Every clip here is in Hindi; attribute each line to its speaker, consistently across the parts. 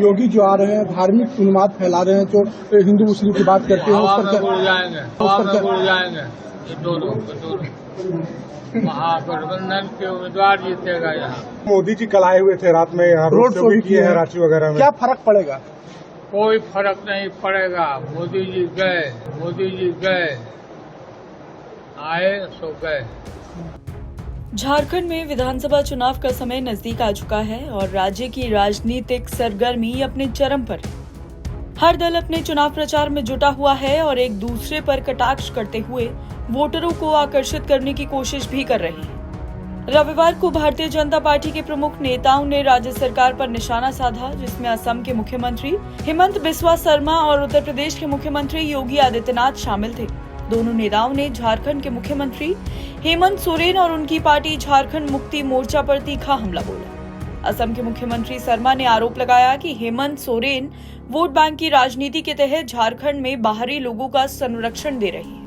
Speaker 1: योगी जो आ रहे हैं धार्मिक उन्माद फैला रहे हैं, जो हिंदू मुस्लिम की बात करते हैं उस पर
Speaker 2: जाएंगे ये दोनों महागठबंधन के उम्मीदवार जीतेगा। यहाँ
Speaker 3: मोदी जी कल आए हुए थे रात में, यहाँ रोड शो भी किए हैं रांची वगैरह में।
Speaker 1: क्या फर्क पड़ेगा?
Speaker 2: कोई फर्क नहीं पड़ेगा। मोदी जी गए आए सो गए।
Speaker 4: झारखंड में विधानसभा चुनाव का समय नजदीक आ चुका है और राज्य की राजनीतिक सरगर्मी अपने चरम पर है। हर दल अपने चुनाव प्रचार में जुटा हुआ है और एक दूसरे पर कटाक्ष करते हुए वोटरों को आकर्षित करने की कोशिश भी कर रहे हैं। रविवार को भारतीय जनता पार्टी के प्रमुख नेताओं ने राज्य सरकार पर निशाना साधा, जिसमें असम के मुख्यमंत्री हेमंत बिस्वा शर्मा और उत्तर प्रदेश के मुख्यमंत्री योगी आदित्यनाथ शामिल थे। दोनों नेताओं ने झारखंड के मुख्यमंत्री हेमंत सोरेन और उनकी पार्टी झारखंड मुक्ति मोर्चा पर तीखा हमला बोला। असम के मुख्यमंत्री शर्मा ने आरोप लगाया कि हेमंत सोरेन वोट बैंक की राजनीति के तहत झारखंड में बाहरी लोगों का संरक्षण दे रही है।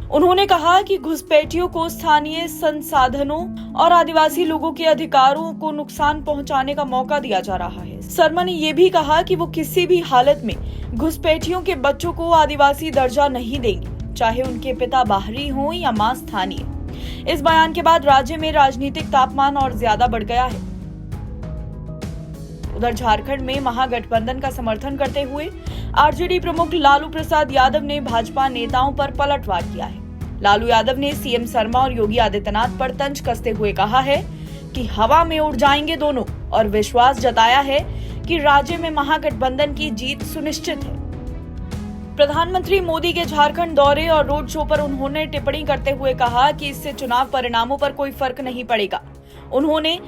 Speaker 4: उन्होंने कहा कि घुसपैठियों को स्थानीय संसाधनों और आदिवासी लोगों के अधिकारों को नुकसान पहुंचाने का मौका दिया जा रहा है। शर्मा ने यह भी कहा कि वो किसी भी हालत में घुसपैठियों के बच्चों को आदिवासी दर्जा नहीं देंगे, चाहे उनके पिता बाहरी हों या मां स्थानीय। इस बयान के बाद राज्य में राजनीतिक तापमान और ज्यादा बढ़ गया है। उधर झारखंड में महागठबंधन का समर्थन करते हुए आरजेडी प्रमुख लालू प्रसाद यादव ने भाजपा नेताओं पर पलटवार किया है। लालू यादव ने सीएम शर्मा और योगी आदित्यनाथ पर तंज कसते हुए कहा है कि हवा में उड़ जाएंगे दोनों और विश्वास जताया है कि राज्य में महागठबंधन की जीत सुनिश्चित है। प्रधानमंत्री मोदी के झारखंड दौरे और रोड शो पर उन्होंने टिप्पणी करते हुए कहा कि इससे चुनाव परिणामों पर कोई फर्क नहीं पड़ेगा। उन्होंने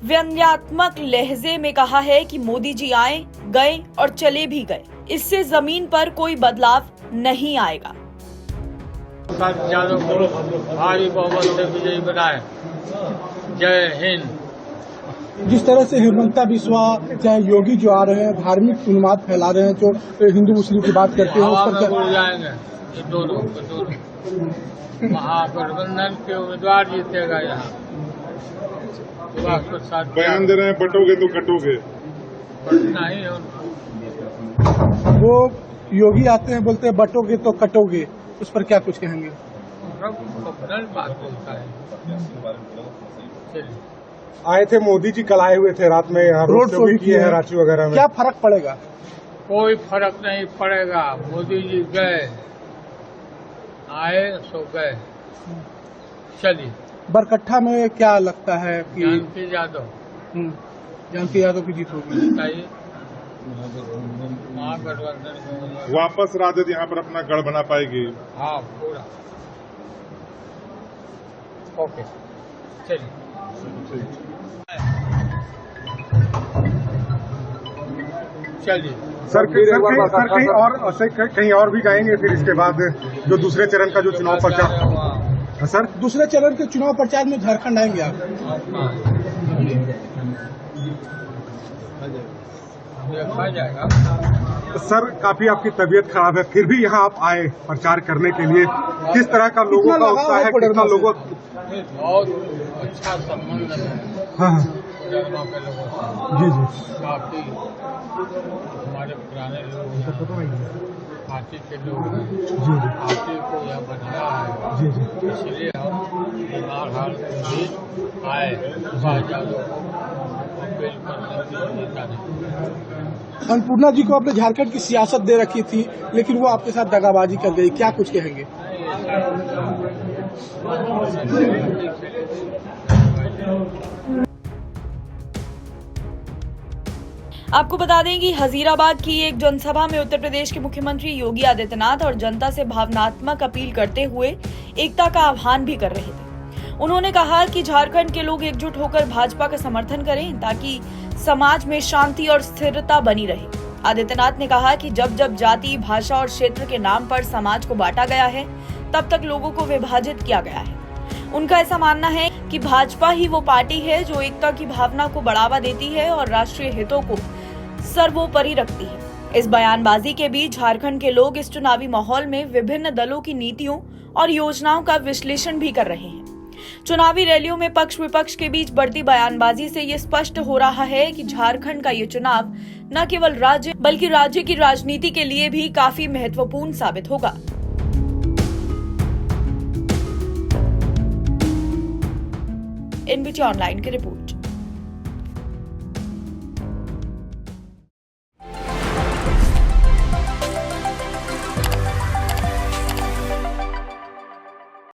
Speaker 4: व्यंग्यात्मक लहजे में कहा है कि मोदी जी आए, गए और चले भी गए, इससे जमीन पर कोई बदलाव नहीं आएगा।
Speaker 2: भारी बहुमत से विजयी बनाए। जय हिंद।
Speaker 1: जिस तरह से हेमंता बिस्वा चाहे योगी जो आ रहे हैं धार्मिक उन्माद फैला रहे हैं, जो हिंदू मुस्लिम की बात करते हैं उस पर
Speaker 2: जाएंगे ये दोनों महागठबंधन के उम्मीदवार जीतेगा। यहाँ
Speaker 3: बयान दे रहे हैं बटोगे तो कटोगे।
Speaker 2: नहीं
Speaker 1: वो योगी आते हैं बोलते हैं बटोगे तो कटोगे, उस पर क्या कुछ कहेंगे?
Speaker 2: बात बोलता है।
Speaker 3: आए थे मोदी जी कल आए हुए थे रात में, यहाँ रोड शो भी किए हैं रांची वगैरह में।
Speaker 1: क्या फर्क पड़ेगा?
Speaker 2: कोई फर्क नहीं पड़ेगा। मोदी जी गए आए सो गए। चलिए।
Speaker 1: बरकट्ठा में क्या लगता है कि जानकी यादव की जीत होगी?
Speaker 2: महागठबंधन
Speaker 3: वापस राजद यहाँ पर अपना गढ़ बना पाएगी।
Speaker 2: हाँ पूरा। ओके चलिए।
Speaker 3: सर कहीं और भी जाएंगे फिर इसके बाद जो दूसरे चरण का जो चुनाव प्रचार? सर
Speaker 1: दूसरे चरण के चुनाव प्रचार में झारखंड आएंगे आप?
Speaker 2: देखा जाएगा।
Speaker 3: सर काफी आपकी तबीयत खराब है, फिर भी यहाँ आप आए प्रचार करने के लिए, किस तरह का लोगों का उत्साह है? कितना लोगों?
Speaker 2: बहुत अच्छा संबंध है।
Speaker 3: हाँ
Speaker 2: कोडरमा के लोगों से।
Speaker 3: जी जी।
Speaker 2: काफी हमारे पुराने लोग हैं, पार्टी के लोग हैं।
Speaker 3: जी जी।
Speaker 2: पार्टी को यह बनाया है।
Speaker 3: जी जी।
Speaker 2: इसलिए हम बीमार हाल भी आए अपील करने के लिए।
Speaker 1: अन्नपूर्णा जी को आपने झारखंड की सियासत दे रखी थी, लेकिन वो आपके साथ दगाबाजी कर गई, क्या कुछ कहेंगे?
Speaker 4: आपको बता दें कि हजीराबाद की एक जनसभा में उत्तर प्रदेश के मुख्यमंत्री योगी आदित्यनाथ और जनता से भावनात्मक अपील करते हुए एकता का आह्वान भी कर रहे थे। उन्होंने कहा कि झारखंड के लोग एकजुट होकर भाजपा का समर्थन करें ताकि समाज में शांति और स्थिरता बनी रहे। आदित्यनाथ ने कहा कि जब जब जाति, भाषा और क्षेत्र के नाम पर समाज को बांटा गया है, तब तक लोगों को विभाजित किया गया है। उनका ऐसा मानना है कि भाजपा ही वो पार्टी है जो एकता की भावना को बढ़ावा देती है और राष्ट्रीय हितों को सर्वोपरि रखती है। इस बयानबाजी के बीच झारखंड के लोग इस चुनावी माहौल में विभिन्न दलों की नीतियों और योजनाओं का विश्लेषण भी कर रहे हैं। चुनावी रैलियों में पक्ष विपक्ष के बीच बढ़ती बयानबाजी से ये स्पष्ट हो रहा है कि झारखंड का ये चुनाव न केवल राज्य बल्कि राज्य की राजनीति के लिए भी काफी महत्वपूर्ण साबित होगा। एनबीटी ऑनलाइन की रिपोर्ट।